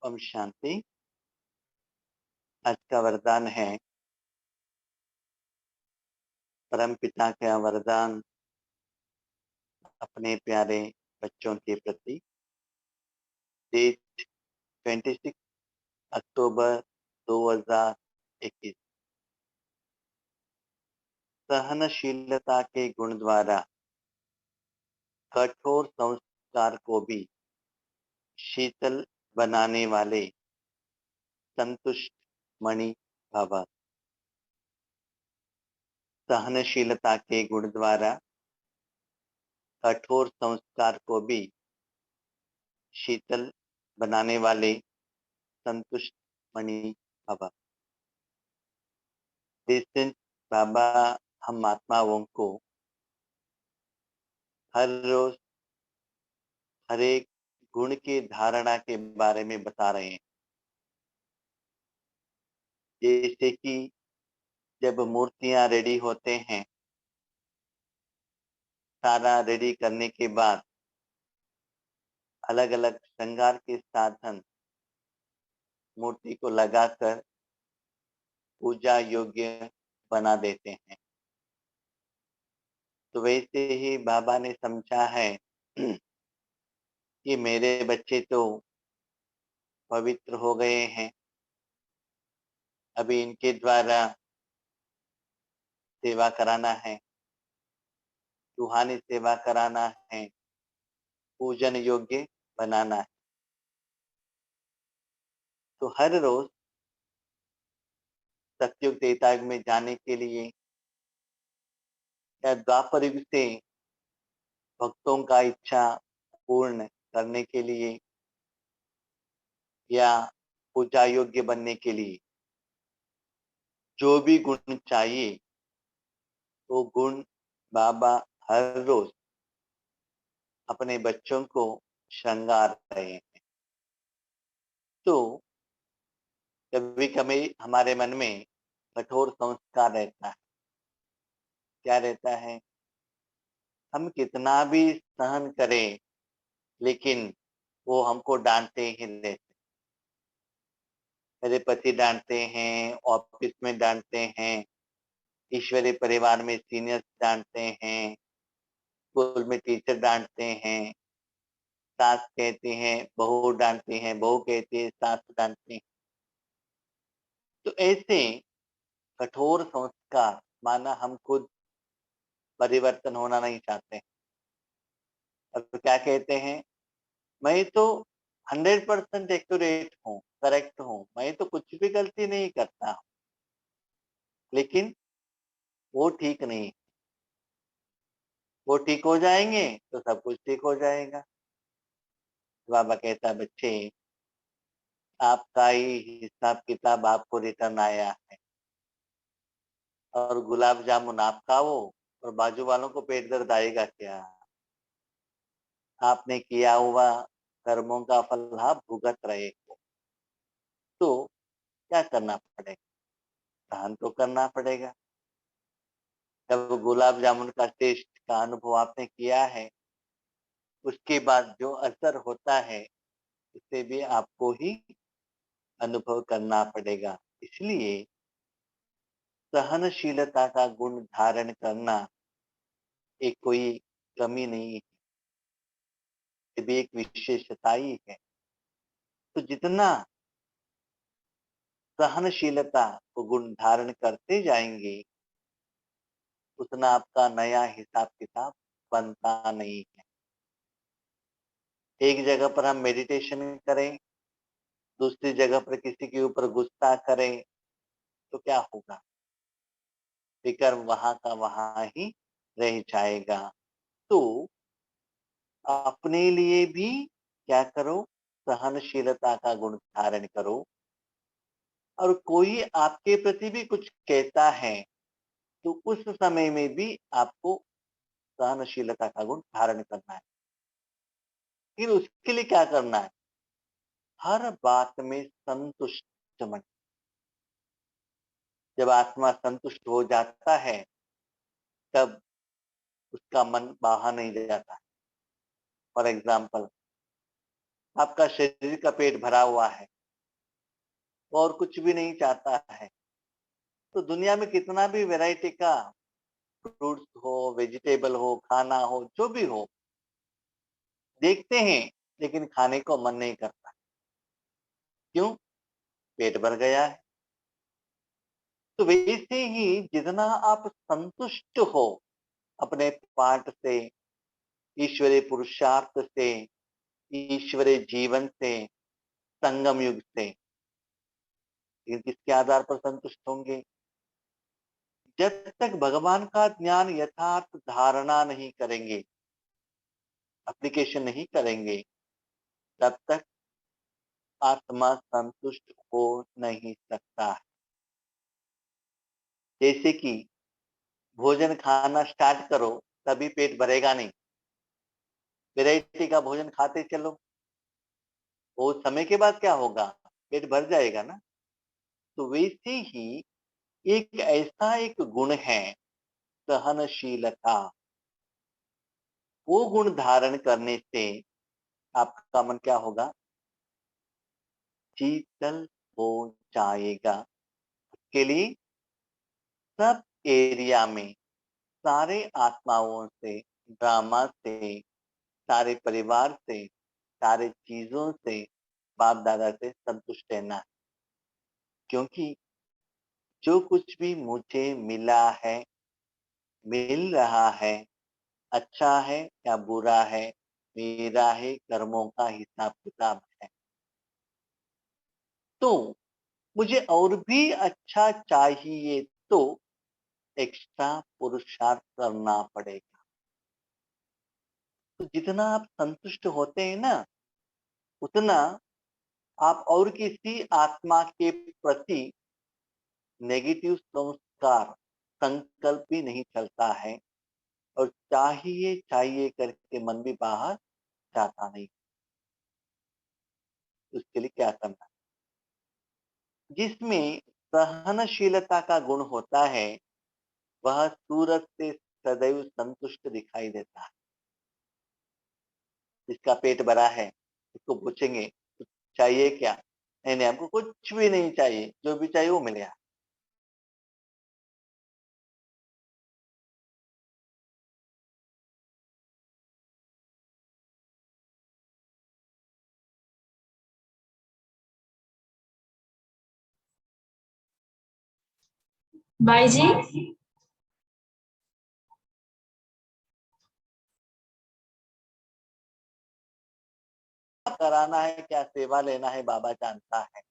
ओम शांति। आज का वरदान है परम पिता का वरदान अपने प्यारे बच्चों के प्रति। डेट 26 अक्टूबर 2021। सहनशीलता के गुण द्वारा कठोर संस्कार को भी शीतल बनाने वाले संतुष्ट मणि भव। सहनशीलता के गुण द्वारा कठोर संस्कार को भी शीतल बनाने वाले संतुष्ट मणि भव। डिस्टेंस बाबा हम महात्माओं को हर रोज हर एक गुण की धारणा के बारे में बता रहे हैं। जैसे कि जब मूर्तियां रेडी होते हैं, सारा रेडी करने के बाद अलग अलग श्रृंगार के साधन मूर्ति को लगाकर पूजा योग्य बना देते हैं। तो वैसे ही बाबा ने समझा है कि मेरे बच्चे तो पवित्र हो गए हैं, अभी इनके द्वारा सेवा कराना है, रूहानी सेवा कराना है, पूजन योग्य बनाना है। तो हर रोज सतयुग त्रेता युग में जाने के लिए या द्वापर युग से भक्तों का इच्छा पूर्ण करने के लिए या पूजा योग्य बनने के लिए जो भी गुण चाहिए वो गुण बाबा हर रोज अपने बच्चों को श्रृंगार रहे हैं। तो कभी कभी हमारे मन में कठोर संस्कार रहता है। क्या रहता है? हम कितना भी सहन करें लेकिन वो हमको डांटते ही रहते। मेरे पति डांटते हैं, ऑफिस में डांटते हैं, ईश्वरीय परिवार में सीनियर्स डांटते हैं, स्कूल में टीचर डांटते हैं, सास कहती हैं, बहू डांटती हैं, बहू कहती है, सास डांटती है। तो ऐसे कठोर संस्कार माना हम खुद परिवर्तन होना नहीं चाहते। और तो क्या कहते हैं? मैं तो 100% एक्यूरेट हूँ, करेक्ट हूँ, मैं तो कुछ भी गलती नहीं करता हूँ। लेकिन वो ठीक नहीं। वो ठीक हो जाएंगे तो सब कुछ ठीक हो जाएगा। बाबा कहता बच्चे, आपका ही हिसाब किताब आपको रिटर्न आया है और गुलाब जामुन आप खाओ और बाजू वालों को पेट दर्द आएगा क्या? आपने किया हुआ कर्मों का फल आप भुगत रहे हो। तो क्या करना पड़ेगा? सहन तो करना पड़ेगा। जब गुलाब जामुन का टेस्ट का अनुभव आपने किया है, उसके बाद जो असर होता है उसे भी आपको ही अनुभव करना पड़ेगा। इसलिए सहनशीलता का गुण धारण करना एक कोई कमी नहीं है, ये भी एक विशेषता ही है। तो जितना सहनशीलता को गुण धारण करते जाएंगे उतना आपका नया हिसाब किताब बनता नहीं है। एक जगह पर हम मेडिटेशन करें, दूसरी जगह पर किसी के ऊपर गुस्सा करें तो क्या होगा? फिकर वहां का वहां ही रह जाएगा। तो अपने लिए भी क्या करो? सहनशीलता का गुण धारण करो। और कोई आपके प्रति भी कुछ कहता है तो उस समय में भी आपको सहनशीलता का गुण धारण करना है। फिर उसके लिए क्या करना है? हर बात में संतुष्ट मन। जब आत्मा संतुष्ट हो जाता है तब उसका मन बाहर नहीं जाता। फॉर एग्जाम्पल, आपका शरीर का पेट भरा हुआ है और कुछ भी नहीं चाहता है, तो दुनिया में कितना भी वैरायटी का फ्रूट्स हो, वेजिटेबल हो, खाना हो, जो भी हो, देखते हैं, लेकिन खाने को मन नहीं करता। क्यों? पेट भर गया है। तो वैसे ही जितना आप संतुष्ट हो अपने पाठ से, ईश्वरीय पुरुषार्थ से, ईश्वरीय जीवन से, संगम युग से, लेकिन किसके आधार पर संतुष्ट होंगे? जब तक भगवान का ज्ञान यथार्थ धारणा नहीं करेंगे, एप्लीकेशन नहीं करेंगे, तब तक आत्मा संतुष्ट हो नहीं सकता है। जैसे कि भोजन खाना स्टार्ट करो, तभी पेट भरेगा नहीं। वैरायटी का भोजन खाते चलो, वो समय के बाद क्या होगा? पेट भर जाएगा ना। तो वैसे ही एक ऐसा एक गुण है सहनशीलता। वो गुण धारण करने से आपका मन क्या होगा? शीतल हो जाएगा। के लिए सब एरिया में सारे आत्माओं से, ड्रामा से, सारे परिवार से, सारे चीजों से, बाप दादा से संतुष्ट रहना है। क्योंकि जो कुछ भी मुझे मिला है, मिल रहा है, अच्छा है या बुरा है, मेरा है, कर्मों का हिसाब किताब है। तो मुझे और भी अच्छा चाहिए, तो एक्स्ट्रा पुरुषार्थ करना पड़ेगा। तो जितना आप संतुष्ट होते हैं ना, उतना आप और किसी आत्मा के प्रति नेगेटिव संस्कार, संकल्प भी नहीं चलता है, और चाहिए चाहिए करके मन भी बाहर जाता नहीं। उसके लिए क्या करना? जिसमें सहनशीलता का गुण होता है, वह सूरज से सदैव संतुष्ट दिखाई देता है। जिसका पेट भरा है, उसको पूछेंगे कुछ चाहिए क्या? नहीं नहीं, हमको कुछ भी नहीं चाहिए, जो भी चाहिए वो मिलेगा। बाई जी। कराना है, क्या सेवा लेना है, बाबा जानता है।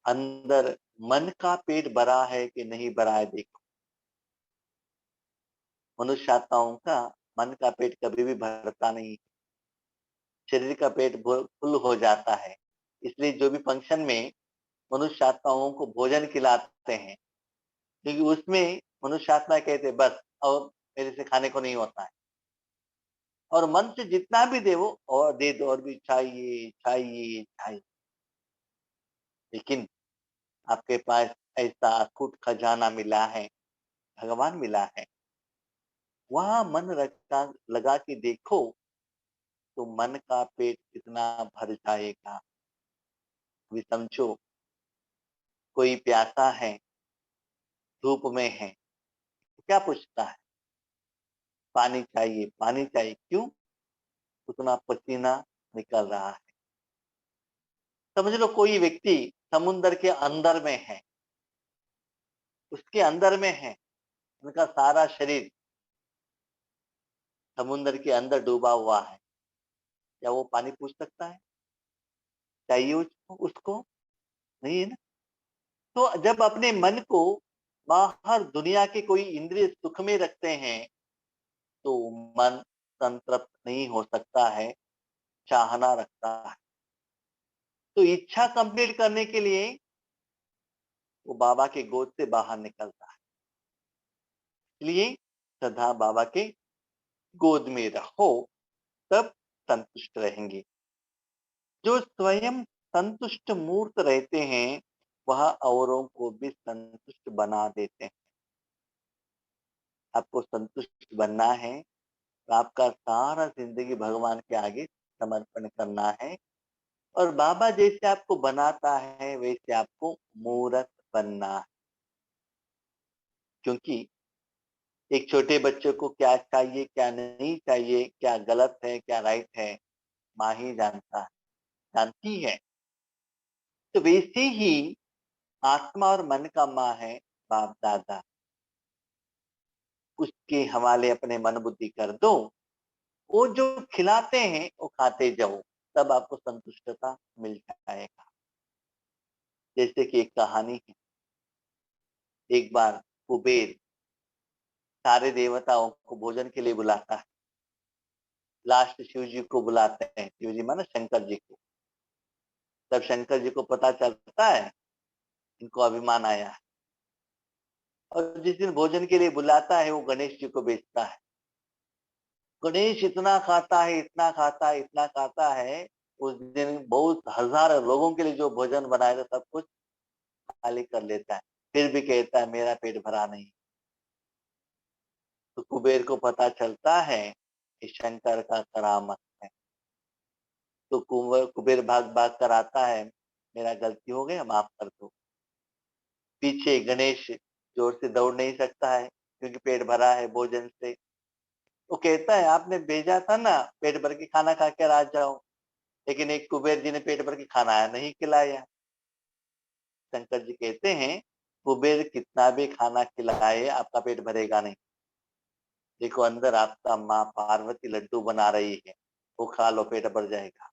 अंदर मन का पेट भरा है कि नहीं भरा है, देखो। मनुष्य आत्माओं का मन का पेट कभी भी भरता नहीं। शरीर का पेट फुल हो जाता है। इसलिए जो भी फंक्शन में मनुष्य आत्माओं को भोजन खिलाते हैं, क्योंकि उसमें मनुष्य आत्मा कहते हैं बस, और मेरे से खाने को नहीं होता है। और मन से जितना भी दे, वो और दे दो, और भी चाहिए चाहिए चाहिए। लेकिन आपके पास ऐसा अखूट खजाना मिला है, भगवान मिला है, वहां मन रखा लगा के देखो, तो मन का पेट कितना भर जाएगा। अभी समझो, कोई प्यासा है, धूप में है, तो क्या पूछता है? पानी चाहिए, पानी चाहिए। क्यों? उतना पसीना निकल रहा है। समझ लो कोई व्यक्ति समुन्द्र के अंदर में है, उसके अंदर में है, उनका सारा शरीर समुन्द्र के अंदर डूबा हुआ है, क्या वो पानी पूछ सकता है? चाहिए उसको? उसको नहीं है ना। तो जब अपने मन को बाहर दुनिया के कोई इंद्रिय सुख में रखते हैं, तो मन संतृप्त नहीं हो सकता है, चाहना रखता है। तो इच्छा कंप्लीट करने के लिए वो बाबा के गोद से बाहर निकलता है। इसलिए सदा बाबा के गोद में रहो, तब संतुष्ट रहेंगे। जो स्वयं संतुष्ट मूर्त रहते हैं, वह औरों को भी संतुष्ट बना देते हैं। आपको संतुष्ट बनना है, तो आपका सारा जिंदगी भगवान के आगे समर्पण करना है और बाबा जैसे आपको बनाता है वैसे आपको मूर्त बनना है। क्योंकि एक छोटे बच्चे को क्या चाहिए, क्या नहीं चाहिए, क्या गलत है, क्या राइट है, माँ ही जानता है, जानती है। तो वैसे ही आत्मा और मन का माँ है बाप दादा, उसके हवाले अपने मन बुद्धि कर दो। वो जो खिलाते हैं वो खाते जाओ, तब आपको संतुष्टता मिल जाएगा। जैसे कि एक कहानी है, एक बार कुबेर सारे देवताओं को भोजन के लिए बुलाता है। लास्ट शिव जी को बुलाते हैं, शिव जी माने शंकर जी को। तब शंकर जी को पता चलता है इनको अभिमान आया है, और जिस दिन भोजन के लिए बुलाता है वो गणेश जी को बेचता है। गणेश इतना खाता है, इतना खाता है, इतना खाता है, उस दिन बहुत हजार लोगों के लिए जो भोजन बनाया था सब कुछ खाली कर लेता है। फिर भी कहता है मेरा पेट भरा नहीं। तो कुबेर को पता चलता है कि शंकर का करामत है। तो कुबेर भाग भाग कर आता है, मेरा गलती हो गया, माफ कर दो। पीछे गणेश जोर से दौड़ नहीं सकता है क्योंकि पेट भरा है भोजन से। वो कहता है आपने भेजा था ना पेट भर के खाना खा कर आ जाओ, लेकिन एक कुबेर जी ने पेट भर के खाना नहीं खिलाया। शंकर जी कहते हैं कुबेर कितना भी खाना खिलाए आपका पेट भरेगा नहीं। देखो अंदर आपका माँ पार्वती लड्डू बना रही है, वो खा लो पेट भर जाएगा।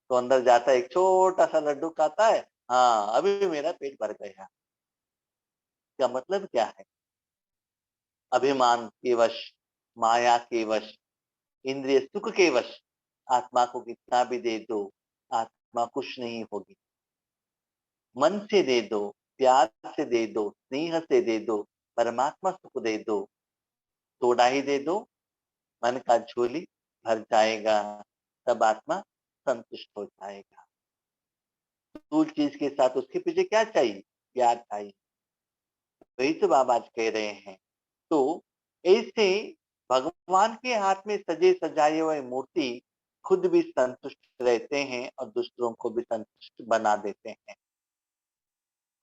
तो अंदर जाता है, एक छोटा सा लड्डू खाता है, हाँ अभी मेरा पेट भर गया। क्या मतलब क्या है? अभिमान के वश, माया के वश, इंद्रिय सुख के वश आत्मा को कितना भी दे दो, आत्मा खुश नहीं होगी। मन से दे दो, प्यार से दे दो, स्नेह से दे दो, परमात्मा सुख दे दो, थोड़ा ही दे दो, मन का झोली भर जाएगा, तब आत्मा संतुष्ट हो जाएगा। स्थूल चीज के साथ उसके पीछे क्या चाहिए? प्यार चाहिए। वही तो बाबा आज कह रहे हैं। तो ऐसे भगवान के हाथ में सजे सजाए हुए मूर्ति खुद भी संतुष्ट रहते हैं और दूसरों को भी संतुष्ट बना देते हैं।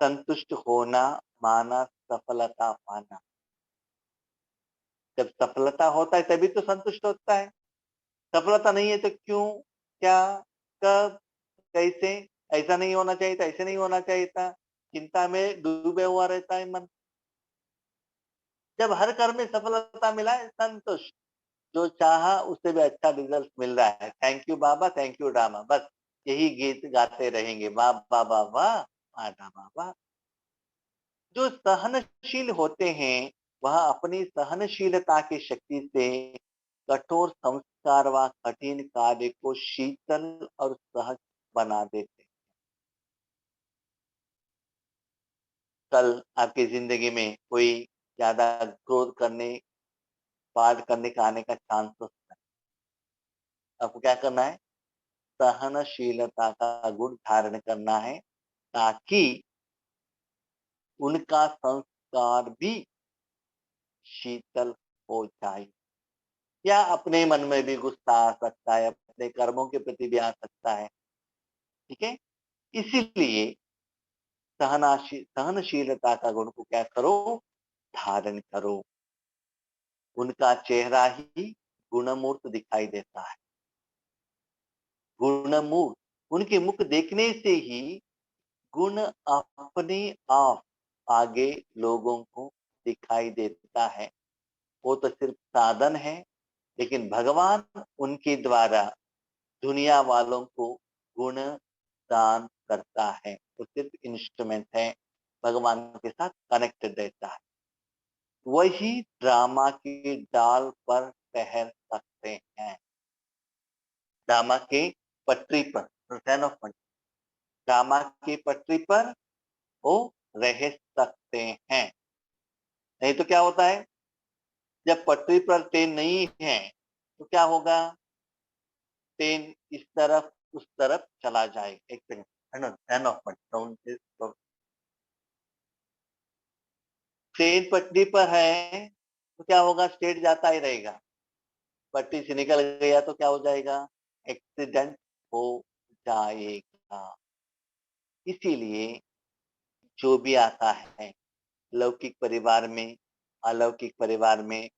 संतुष्ट होना माना सफलता पाना। जब सफलता होता है तभी तो संतुष्ट होता है। सफलता नहीं है तो क्यों, क्या, कब, कैसे, ऐसा नहीं होना चाहिए था, ऐसे नहीं होना चाहिए था, चिंता में डूबे हुआ रहता है मन। जब हर कर्म में सफलता मिला है, संतुष्ट, जो चाहा उससे भी अच्छा रिजल्ट मिल रहा है, thank you Baba, thank you Rama, बस यही गीत गाते रहेंगे, वाह वाह वाह वाह, वाह वाह वाह। जो सहनशील होते हैं वह अपनी सहनशीलता की शक्ति से कठोर संस्कार व कठिन कार्य को शीतल और सहज बना देते हैं। कल आपकी जिंदगी में कोई ज्यादा क्रोध करने, वाद करने का आने का चांस होता है। आपको क्या करना है? सहनशीलता का गुण धारण करना है, ताकि उनका संस्कार भी शीतल हो जाए। या अपने मन में भी गुस्सा आ सकता है, अपने कर्मों के प्रति भी आ सकता है। ठीक है, इसीलिए सहनशीलता का गुण को क्या करो? धारण करो। उनका चेहरा ही गुणमूर्त दिखाई देता है। गुणमूर्त, उनके मुख देखने से ही गुण अपने आप आगे लोगों को दिखाई देता है। वो तो सिर्फ साधन है, लेकिन भगवान उनके द्वारा दुनिया वालों को गुण दान करता है। वो सिर्फ इंस्ट्रूमेंट है, भगवान के साथ कनेक्टेड रहता है। वही ड्रामा की डाल पर ठहर सकते हैं। ड्रामा के पटरी पर, ड्रामा की पटरी पर वो रह सकते हैं। नहीं तो क्या होता है, जब पटरी पर ट्रेन नहीं है तो क्या होगा? ट्रेन इस तरफ उस तरफ चला जाए। एक सेकंड, है ना, ध्यान ऑफ मत, ट्रेन पटरी पर है तो क्या होगा? स्ट्रेट जाता ही रहेगा। पट्टी से निकल गया तो क्या हो जाएगा? एक्सीडेंट हो जाएगा। इसीलिए जो भी आता है लौकिक परिवार में, अलौकिक परिवार में,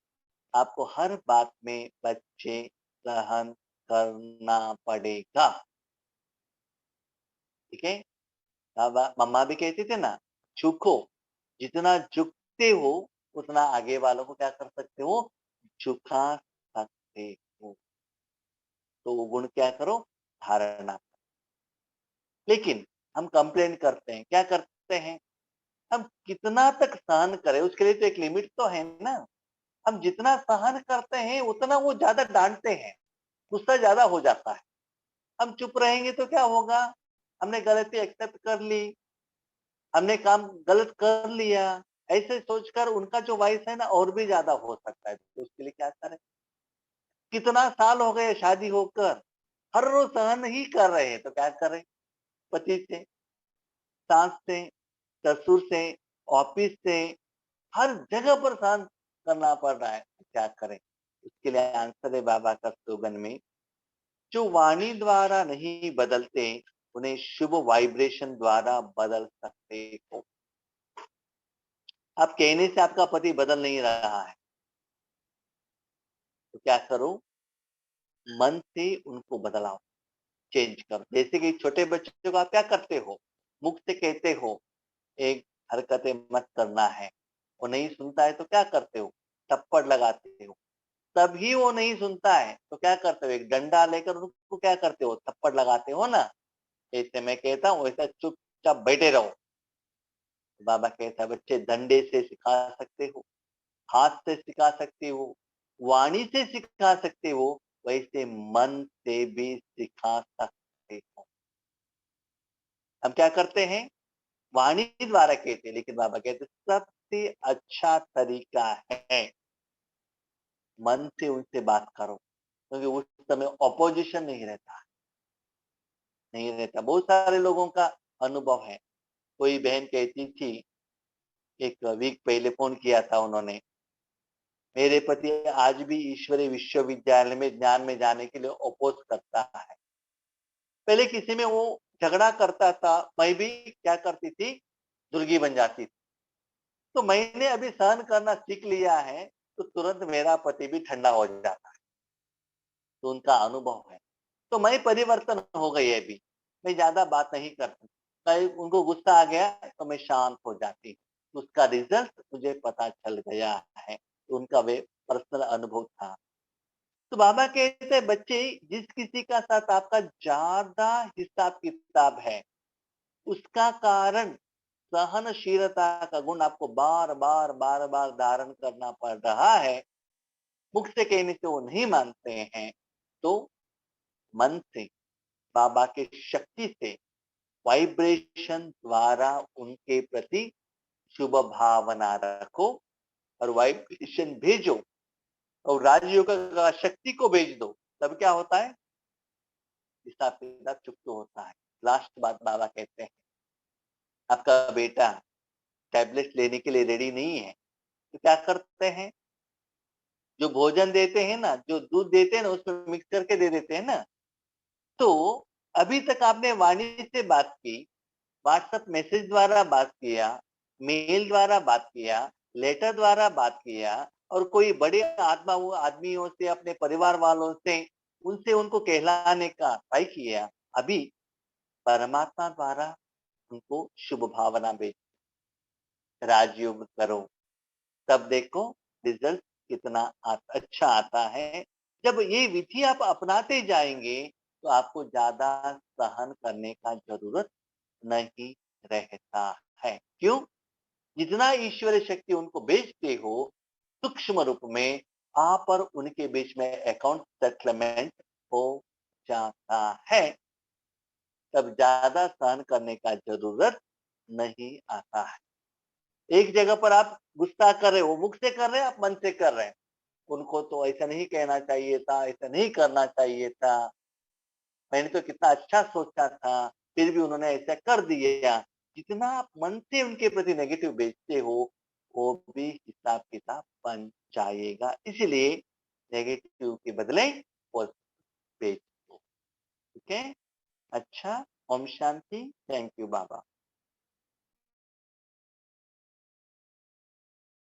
आपको हर बात में बच्चे सहन करना पड़ेगा। ठीक है? मम्मा भी कहती थी ना, झुको, जितना झुकते हो उतना आगे वालों को क्या कर सकते हो? झुका सकते हो। तो वो गुण क्या करो? धारणा। लेकिन हम कंप्लेन करते हैं, क्या करते हैं? हम कितना तक सहन करें, उसके लिए तो एक लिमिट तो है ना। हम जितना सहन करते हैं उतना वो ज्यादा डांटते हैं, गुस्सा ज्यादा हो जाता है। हम चुप रहेंगे तो क्या होगा? हमने गलती एक्सेप्ट कर ली, हमने काम गलत कर लिया, ऐसे सोचकर उनका जो वॉइस है ना और भी ज्यादा हो सकता है। तो उसके लिए क्या करें? कितना साल हो गए शादी होकर, हर रोज सहन ही कर रहे हैं, तो क्या करें? पति से, सास से, ससुर से, ऑफिस से, हर जगह पर सहन करना पड़ रहा है, तो क्या करें? इसके लिए आंसर है बाबा का स्लोगन में, जो वाणी द्वारा नहीं बदलते उन्हें शुभ वाइब्रेशन द्वारा बदल सकते हो। आप कहने से आपका पति बदल नहीं रहा है, तो क्या करो? मन से उनको बदलाओ, चेंज करो। जैसे कि छोटे बच्चों को आप क्या करते हो? मुख से कहते हो एक हरकतें मत करना है, वो नहीं सुनता है तो क्या करते हो? थप्पड़ लगाते हो। तभी वो नहीं सुनता है तो क्या करते हो? एक डंडा लेकर उसको क्या करते हो? थप्पड़ लगाते हो ना। जैसे मैं कहता हूँ वैसा चुपचाप बैठे रहो। बाबा कहता है बच्चे डंडे से सिखा सकते हो, हाथ से सिखा सकते हो, वाणी से सिखा सकते हो, वैसे मन से भी सिखा सकते हो। हम क्या करते हैं? वाणी द्वारा कहते हैं, लेकिन बाबा कहते हैं सबसे अच्छा तरीका है मन से उनसे बात करो, क्योंकि उस समय ऑपोजिशन नहीं रहता, नहीं रहता। बहुत सारे लोगों का अनुभव है। कोई बहन कहती थी, एक वीक पहले फोन किया था उन्होंने, मेरे पति आज भी ईश्वरीय विश्वविद्यालय में ज्ञान में जाने के लिए अपोज करता है। पहले किसी में वो झगड़ा करता था, मैं भी क्या करती थी? दुर्गी बन जाती थी। तो मैंने अभी सहन करना सीख लिया है, तो तुरंत मेरा पति भी ठंडा हो जाता है। तो उनका अनुभव है। तो मैं परिवर्तन हो गई है अभी, मैं ज्यादा बात नहीं करती। कहीं उनको गुस्सा आ गया तो मैं शांत हो जाती हूँ। उसका रिजल्ट मुझे पता चल गया है। तो उनका वे पर्सनल अनुभव था। तो बाबा कहते हैं बच्चे, जिस किसी का साथ आपका ज्यादा हिसाब किताब है, उसका कारण सहनशीलता का गुण आपको बार बार बार बार धारण करना पड़ रहा है। मुख से कहने से वो नहीं मानते हैं, तो मन से, बाबा के शक्ति से, वाइब्रेशन द्वारा उनके प्रति शुभ भावना रखो और वाइब्रेशन भेजो और राजयोग का शक्ति को भेज दो। तब क्या होता है? हिसाब किताब चुप होता है। लास्ट बात बाबा कहते हैं, आपका बेटा टैबलेट लेने के लिए रेडी नहीं है, तो क्या करते हैं? जो भोजन देते हैं ना, जो दूध देते हैं ना, उसमें मिक्स करके दे देते हैं ना। तो अभी तक आपने वाणी से बात की, व्हाट्सएप मैसेज द्वारा बात किया, मेल द्वारा बात किया, लेटर द्वारा बात किया, और कोई बड़े आदमियों से, अपने परिवार वालों से, उनसे उनको कहलाने का ट्राई किया। अभी परमात्मा द्वारा उनको शुभ भावना भेज, राजयोग करो, तब देखो रिजल्ट कितना अच्छा आता है। जब ये विधि आप अपनाते जाएंगे तो आपको ज्यादा सहन करने का जरूरत नहीं रहता है। क्यों? जितना ईश्वरीय शक्ति उनको भेजते हो सूक्ष्म रूप में, आप और उनके बीच में अकाउंट सेटलमेंट हो जाता है। तब ज्यादा सहन करने का जरूरत नहीं आता है। एक जगह पर आप गुस्सा कर रहे हो, मुख से कर रहे हैं, आप मन से कर रहे हैं, उनको तो ऐसा नहीं कहना चाहिए था, ऐसा नहीं करना चाहिए था, मैंने तो कितना अच्छा सोचा था, फिर भी उन्होंने ऐसा कर दिया। जितना आप मन से उनके प्रति नेगेटिव भेजते हो, वो भी हिसाब किताब बन जाएगा। इसलिए नेगेटिव के बदले पॉजिटिव भेज दो। ठीक है? अच्छा, Om Shanti. Thank you Baba.